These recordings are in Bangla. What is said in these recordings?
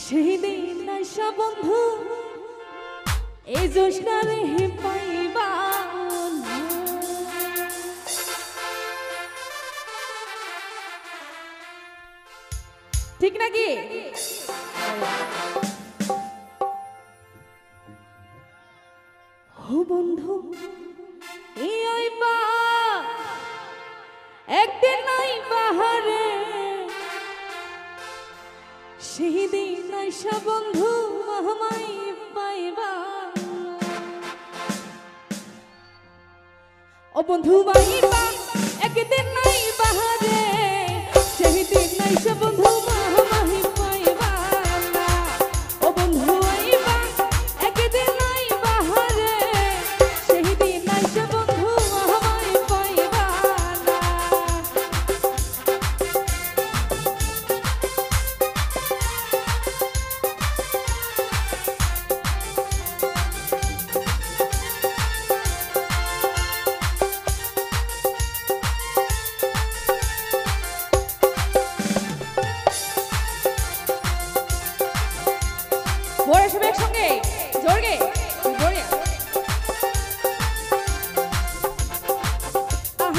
সেই দিন আশা বন্ধু এই জোৎস্না রে পাইবা না। ঠিক নাকি? ও বন্ধু এই আইবা একদিন আইবা হারে সেই দিন আইসা বন্ধু আমায় পাইবা। ও বন্ধু আইবা একদিন আইবা হারে সেই দিন আইসা বন্ধু আমায় পাইবা না। ও বন্ধু আইবা একদিন আইবা হারে সেই দিন আইসা বন্ধু আমায় পাইবা না। বড় সব একসঙ্গে জোরে জোরে।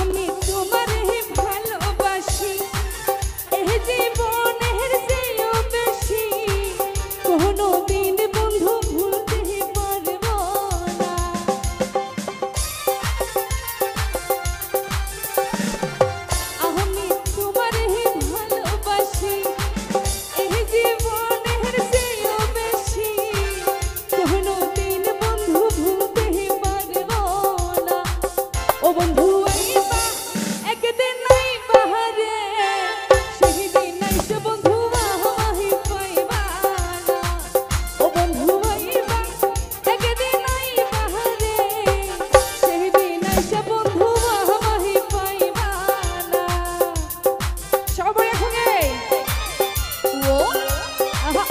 আমি তোমারে ভালোবাসি এই জীবনের চেয়েও বেশি কোনো দিন বন্ধু ভুলতে পারবো না। আমি তোমারে ভালোবাসি এই জীবনের চেয়েও বেশি কোনো দিন বন্ধু ভুলতে পারবো না। ও বন্ধু আইবা একদিন আইবা হারে সেই দিন আইসা বন্ধু আমায় পাইবা না। ও বন্ধু আইবা একদিন আইবা হারে সেই দিন আইসা বন্ধু আমায় পাইবা না। সবাই একসঙ্গে ও আহা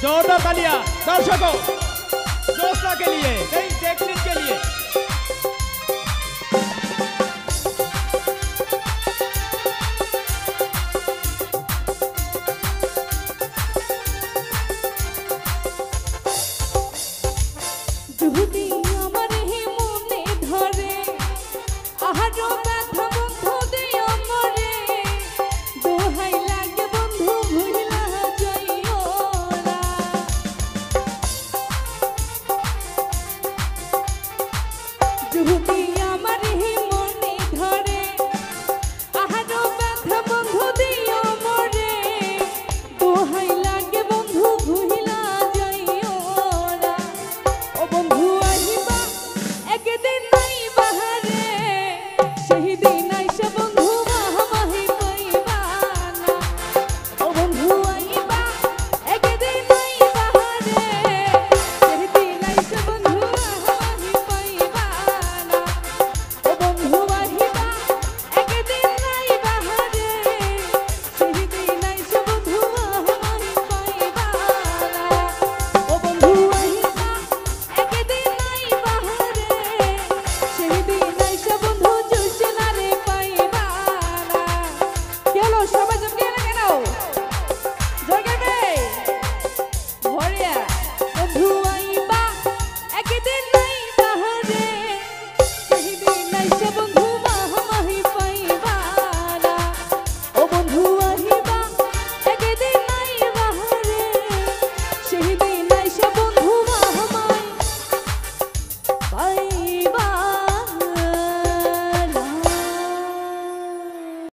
जोरदार तालियां दर्शकों जोशना के लिए। नहीं देख लीजिए।